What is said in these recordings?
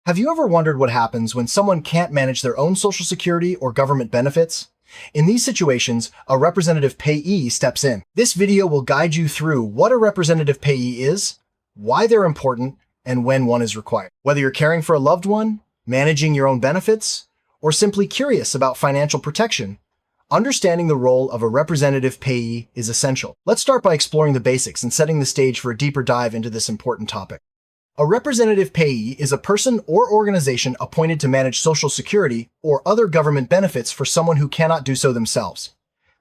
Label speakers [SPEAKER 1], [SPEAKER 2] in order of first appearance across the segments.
[SPEAKER 1] Have you ever wondered what happens when someone can't manage their own Social Security or government benefits? In these situations, a representative payee steps in. This video will guide you through what a representative payee is, why they're important, and when one is required. Whether you're caring for a loved one, managing your own benefits, or simply curious about financial protection, understanding the role of a representative payee is essential. Let's start by exploring the basics and setting the stage for a deeper dive into this important topic. A representative payee is a person or organization appointed to manage Social Security or other government benefits for someone who cannot do so themselves.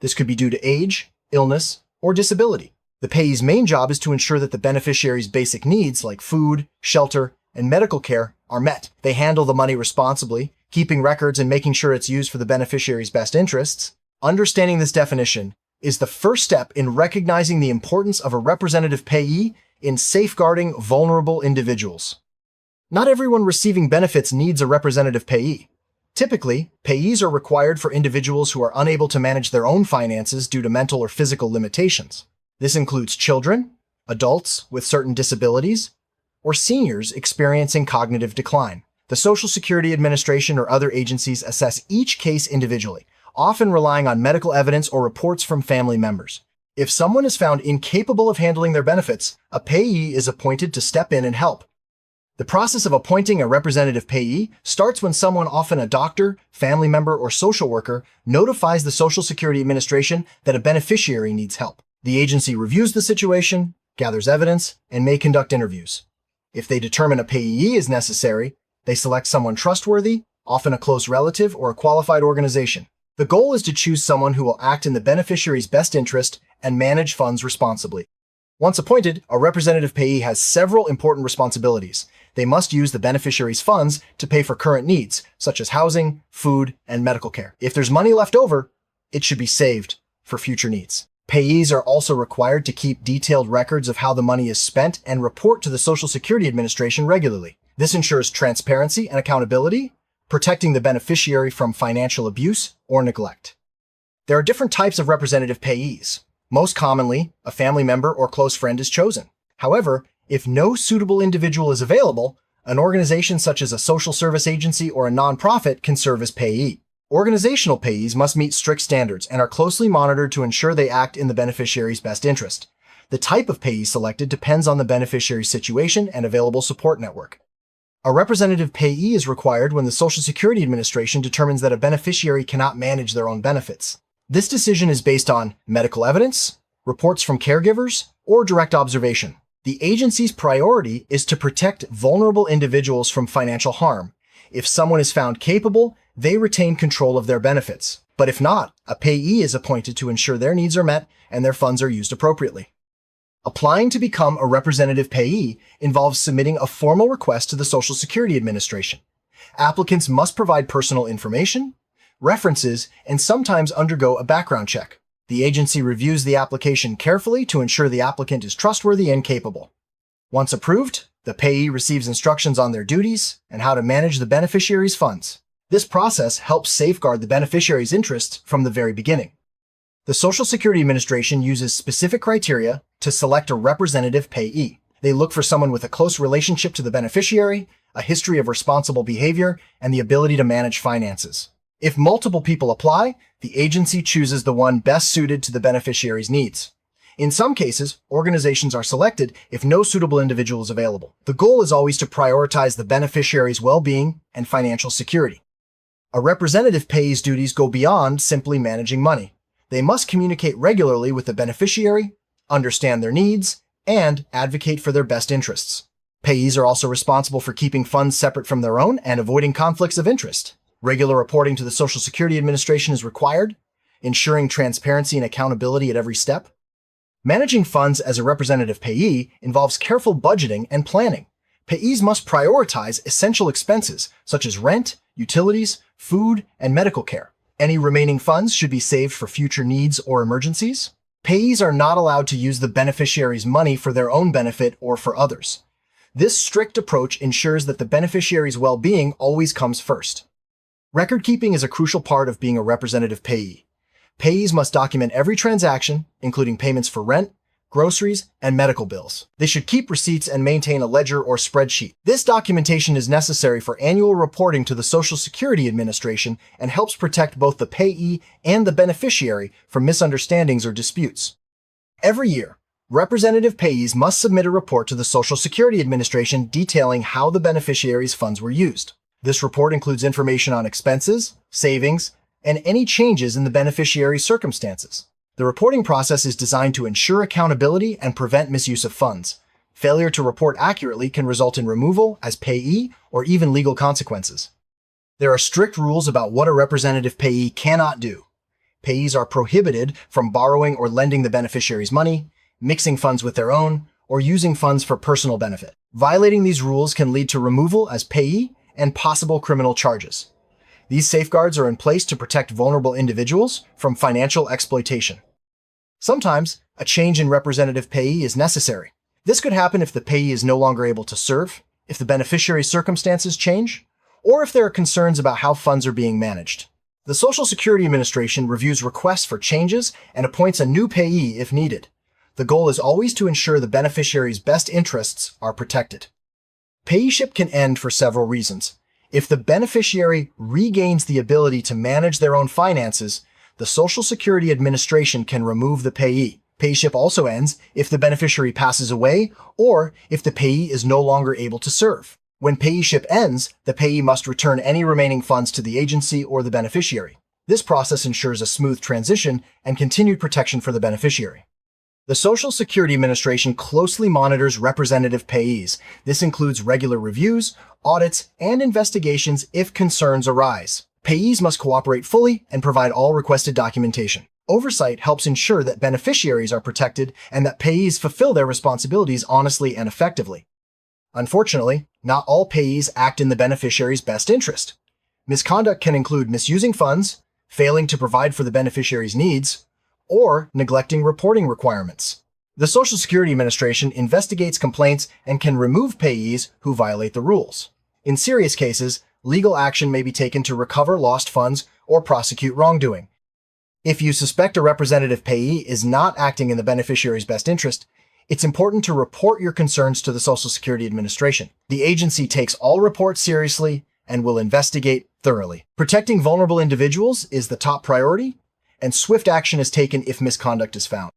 [SPEAKER 1] This could be due to age, illness, or disability. The payee's main job is to ensure that the beneficiary's basic needs like food, shelter, and medical care are met. They handle the money responsibly, keeping records and making sure it's used for the beneficiary's best interests. Understanding this definition is the first step in recognizing the importance of a representative payee in safeguarding vulnerable individuals. Not everyone receiving benefits needs a representative payee. Typically, payees are required for individuals who are unable to manage their own finances due to mental or physical limitations. This includes children, adults with certain disabilities, or seniors experiencing cognitive decline. The Social Security Administration or other agencies assess each case individually, often relying on medical evidence or reports from family members. If someone is found incapable of handling their benefits, a payee is appointed to step in and help. The process of appointing a representative payee starts when someone, often a doctor, family member, or social worker, notifies the Social Security Administration that a beneficiary needs help. The agency reviews the situation, gathers evidence, and may conduct interviews. If they determine a payee is necessary, they select someone trustworthy, often a close relative or a qualified organization. The goal is to choose someone who will act in the beneficiary's best interest and manage funds responsibly. Once appointed, a representative payee has several important responsibilities. They must use the beneficiary's funds to pay for current needs, such as housing, food, and medical care. If there's money left over, it should be saved for future needs. Payees are also required to keep detailed records of how the money is spent and report to the Social Security Administration regularly. This ensures transparency and accountability, protecting the beneficiary from financial abuse or neglect. There are different types of representative payees. Most commonly, a family member or close friend is chosen. However, if no suitable individual is available, an organization such as a social service agency or a nonprofit can serve as payee. Organizational payees must meet strict standards and are closely monitored to ensure they act in the beneficiary's best interest. The type of payee selected depends on the beneficiary's situation and available support network. A representative payee is required when the Social Security Administration determines that a beneficiary cannot manage their own benefits. This decision is based on medical evidence, reports from caregivers, or direct observation. The agency's priority is to protect vulnerable individuals from financial harm. If someone is found capable, they retain control of their benefits. But if not, a payee is appointed to ensure their needs are met and their funds are used appropriately. Applying to become a representative payee involves submitting a formal request to the Social Security Administration. Applicants must provide personal information, references, and sometimes undergo a background check. The agency reviews the application carefully to ensure the applicant is trustworthy and capable. Once approved, the payee receives instructions on their duties and how to manage the beneficiary's funds. This process helps safeguard the beneficiary's interests from the very beginning. The Social Security Administration uses specific criteria to select a representative payee. They look for someone with a close relationship to the beneficiary, a history of responsible behavior, and the ability to manage finances. If multiple people apply, the agency chooses the one best suited to the beneficiary's needs. In some cases, organizations are selected if no suitable individual is available. The goal is always to prioritize the beneficiary's well-being and financial security. A representative payee's duties go beyond simply managing money. They must communicate regularly with the beneficiary, understand their needs, and advocate for their best interests. Payees are also responsible for keeping funds separate from their own and avoiding conflicts of interest. Regular reporting to the Social Security Administration is required, ensuring transparency and accountability at every step. Managing funds as a representative payee involves careful budgeting and planning. Payees must prioritize essential expenses such as rent, utilities, food, and medical care. Any remaining funds should be saved for future needs or emergencies. Payees are not allowed to use the beneficiary's money for their own benefit or for others. This strict approach ensures that the beneficiary's well-being always comes first. Record keeping is a crucial part of being a representative payee. Payees must document every transaction, including payments for rent, groceries, and medical bills. They should keep receipts and maintain a ledger or spreadsheet. This documentation is necessary for annual reporting to the Social Security Administration and helps protect both the payee and the beneficiary from misunderstandings or disputes. Every year, representative payees must submit a report to the Social Security Administration detailing how the beneficiary's funds were used. This report includes information on expenses, savings, and any changes in the beneficiary's circumstances. The reporting process is designed to ensure accountability and prevent misuse of funds. Failure to report accurately can result in removal as payee or even legal consequences. There are strict rules about what a representative payee cannot do. Payees are prohibited from borrowing or lending the beneficiary's money, mixing funds with their own, or using funds for personal benefit. Violating these rules can lead to removal as payee and possible criminal charges. These safeguards are in place to protect vulnerable individuals from financial exploitation. Sometimes, a change in representative payee is necessary. This could happen if the payee is no longer able to serve, if the beneficiary's circumstances change, or if there are concerns about how funds are being managed. The Social Security Administration reviews requests for changes and appoints a new payee if needed. The goal is always to ensure the beneficiary's best interests are protected. Payeeship can end for several reasons. If the beneficiary regains the ability to manage their own finances, the Social Security Administration can remove the payee. Payeeship also ends if the beneficiary passes away or if the payee is no longer able to serve. When payeeship ends, the payee must return any remaining funds to the agency or the beneficiary. This process ensures a smooth transition and continued protection for the beneficiary. The Social Security Administration closely monitors representative payees. This includes regular reviews, audits, and investigations if concerns arise. Payees must cooperate fully and provide all requested documentation. Oversight helps ensure that beneficiaries are protected and that payees fulfill their responsibilities honestly and effectively. Unfortunately, not all payees act in the beneficiary's best interest. Misconduct can include misusing funds, failing to provide for the beneficiary's needs, or neglecting reporting requirements. The Social Security Administration investigates complaints and can remove payees who violate the rules. In serious cases, legal action may be taken to recover lost funds or prosecute wrongdoing. If you suspect a representative payee is not acting in the beneficiary's best interest, it's important to report your concerns to the Social Security Administration. The agency takes all reports seriously and will investigate thoroughly. Protecting vulnerable individuals is the top priority, and swift action is taken if misconduct is found.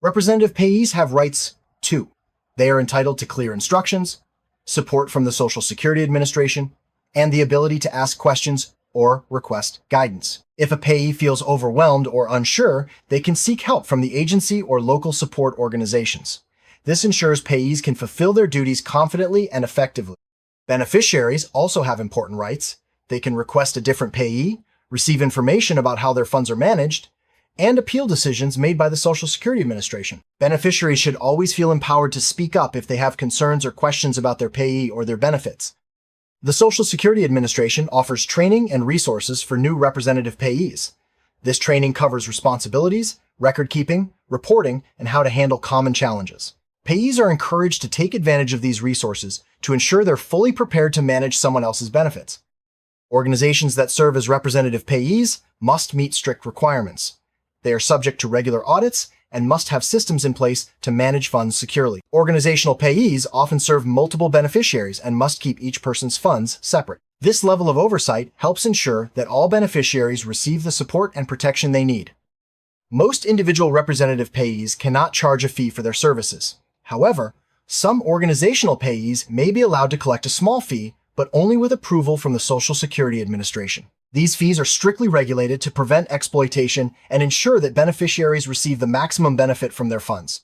[SPEAKER 1] Representative payees have rights too. They are entitled to clear instructions, support from the Social Security Administration, and the ability to ask questions or request guidance. If a payee feels overwhelmed or unsure, they can seek help from the agency or local support organizations. This ensures payees can fulfill their duties confidently and effectively. Beneficiaries also have important rights. They can request a different payee, receive information about how their funds are managed, and appeal decisions made by the Social Security Administration. Beneficiaries should always feel empowered to speak up if they have concerns or questions about their payee or their benefits. The Social Security Administration offers training and resources for new representative payees. This training covers responsibilities, record keeping, reporting, and how to handle common challenges. Payees are encouraged to take advantage of these resources to ensure they're fully prepared to manage someone else's benefits. Organizations that serve as representative payees must meet strict requirements. They are subject to regular audits and must have systems in place to manage funds securely. Organizational payees often serve multiple beneficiaries and must keep each person's funds separate. This level of oversight helps ensure that all beneficiaries receive the support and protection they need. Most individual representative payees cannot charge a fee for their services. However, some organizational payees may be allowed to collect a small fee, but only with approval from the Social Security Administration. These fees are strictly regulated to prevent exploitation and ensure that beneficiaries receive the maximum benefit from their funds.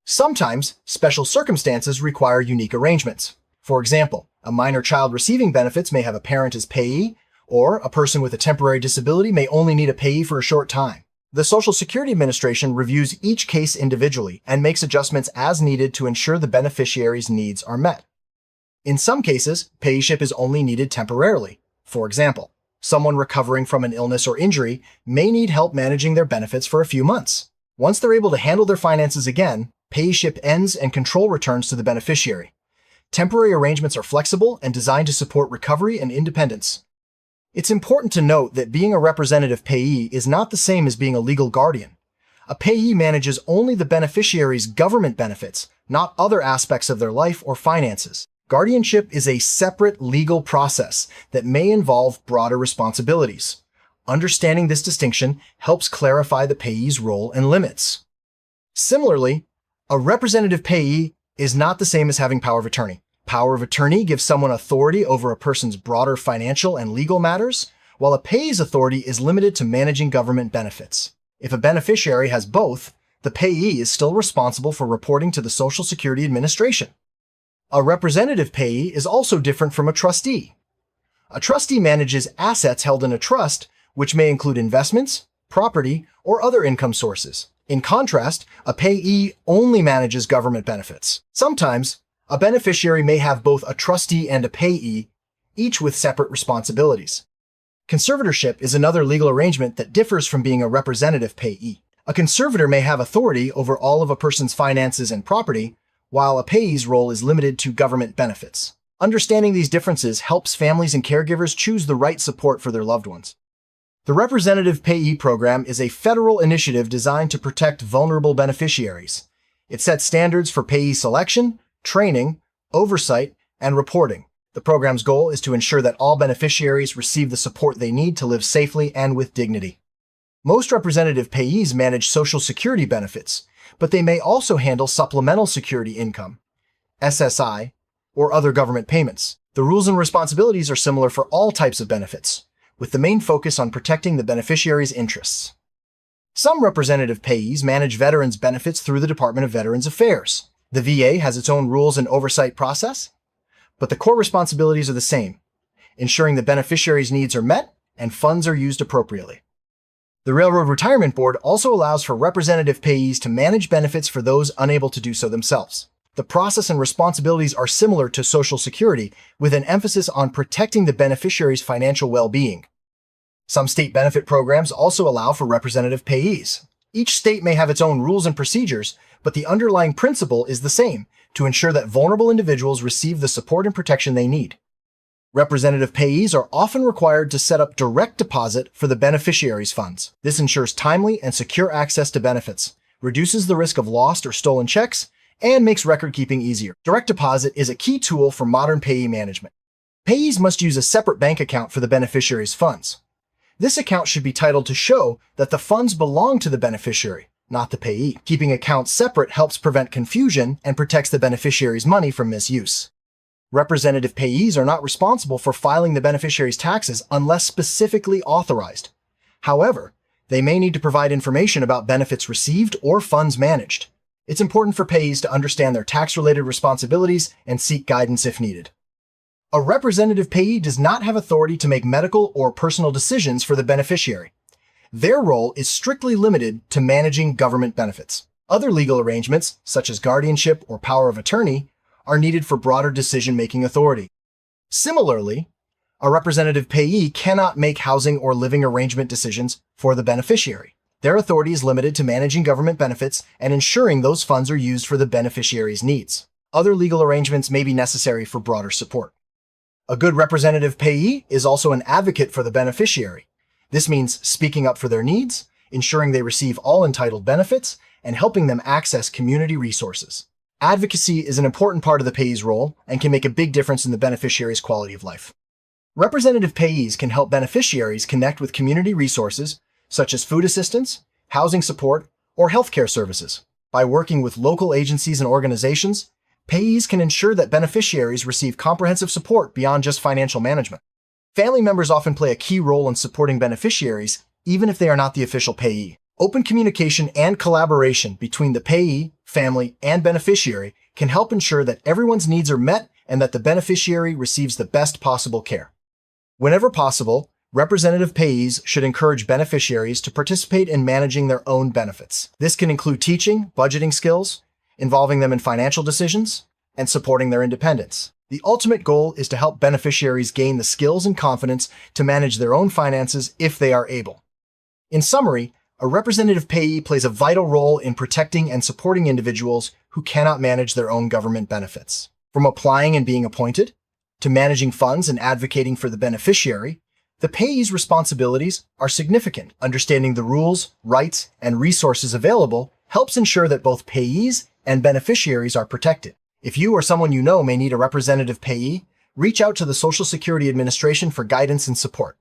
[SPEAKER 1] Sometimes, special circumstances require unique arrangements. For example, a minor child receiving benefits may have a parent as payee, or a person with a temporary disability may only need a payee for a short time. The Social Security Administration reviews each case individually and makes adjustments as needed to ensure the beneficiary's needs are met. In some cases, payeeship is only needed temporarily. For example, someone recovering from an illness or injury may need help managing their benefits for a few months. Once they're able to handle their finances again, payeeship ends and control returns to the beneficiary. Temporary arrangements are flexible and designed to support recovery and independence. It's important to note that being a representative payee is not the same as being a legal guardian. A payee manages only the beneficiary's government benefits, not other aspects of their life or finances. Guardianship is a separate legal process that may involve broader responsibilities. Understanding this distinction helps clarify the payee's role and limits. Similarly, a representative payee is not the same as having power of attorney. Power of attorney gives someone authority over a person's broader financial and legal matters, while a payee's authority is limited to managing government benefits. If a beneficiary has both, the payee is still responsible for reporting to the Social Security Administration. A representative payee is also different from a trustee. A trustee manages assets held in a trust, which may include investments, property, or other income sources. In contrast, a payee only manages government benefits. Sometimes, a beneficiary may have both a trustee and a payee, each with separate responsibilities. Conservatorship is another legal arrangement that differs from being a representative payee. A conservator may have authority over all of a person's finances and property, while a payee's role is limited to government benefits. Understanding these differences helps families and caregivers choose the right support for their loved ones. The Representative Payee Program is a federal initiative designed to protect vulnerable beneficiaries. It sets standards for payee selection, training, oversight, and reporting. The program's goal is to ensure that all beneficiaries receive the support they need to live safely and with dignity. Most representative payees manage Social Security benefits, but they may also handle Supplemental Security Income, SSI, or other government payments. The rules and responsibilities are similar for all types of benefits, with the main focus on protecting the beneficiary's interests. Some representative payees manage veterans' benefits through the Department of Veterans Affairs. The VA has its own rules and oversight process, but the core responsibilities are the same, ensuring the beneficiary's needs are met and funds are used appropriately. The Railroad Retirement Board also allows for representative payees to manage benefits for those unable to do so themselves. The process and responsibilities are similar to Social Security, with an emphasis on protecting the beneficiary's financial well-being. Some state benefit programs also allow for representative payees. Each state may have its own rules and procedures, but the underlying principle is the same, to ensure that vulnerable individuals receive the support and protection they need. Representative payees are often required to set up direct deposit for the beneficiary's funds. This ensures timely and secure access to benefits, reduces the risk of lost or stolen checks, and makes record-keeping easier. Direct deposit is a key tool for modern payee management. Payees must use a separate bank account for the beneficiary's funds. This account should be titled to show that the funds belong to the beneficiary, not the payee. Keeping accounts separate helps prevent confusion and protects the beneficiary's money from misuse. Representative payees are not responsible for filing the beneficiary's taxes unless specifically authorized. However, they may need to provide information about benefits received or funds managed. It's important for payees to understand their tax-related responsibilities and seek guidance if needed. A representative payee does not have authority to make medical or personal decisions for the beneficiary. Their role is strictly limited to managing government benefits. Other legal arrangements, such as guardianship or power of attorney, are needed for broader decision-making authority. Similarly, a representative payee cannot make housing or living arrangement decisions for the beneficiary. Their authority is limited to managing government benefits and ensuring those funds are used for the beneficiary's needs. Other legal arrangements may be necessary for broader support. A good representative payee is also an advocate for the beneficiary. This means speaking up for their needs, ensuring they receive all entitled benefits, and helping them access community resources. Advocacy is an important part of the payee's role and can make a big difference in the beneficiary's quality of life. Representative payees can help beneficiaries connect with community resources, such as food assistance, housing support, or healthcare services. By working with local agencies and organizations, payees can ensure that beneficiaries receive comprehensive support beyond just financial management. Family members often play a key role in supporting beneficiaries, even if they are not the official payee. Open communication and collaboration between the payee, family, and beneficiary can help ensure that everyone's needs are met and that the beneficiary receives the best possible care. Whenever possible, representative payees should encourage beneficiaries to participate in managing their own benefits. This can include teaching budgeting skills, involving them in financial decisions, and supporting their independence. The ultimate goal is to help beneficiaries gain the skills and confidence to manage their own finances if they are able. In summary, a representative payee plays a vital role in protecting and supporting individuals who cannot manage their own government benefits. From applying and being appointed, to managing funds and advocating for the beneficiary, The payee's responsibilities are significant. Understanding the rules, rights, and resources available helps ensure that both payees and beneficiaries are protected. If you or someone you know may need a representative payee, reach out to the Social Security Administration for guidance and support.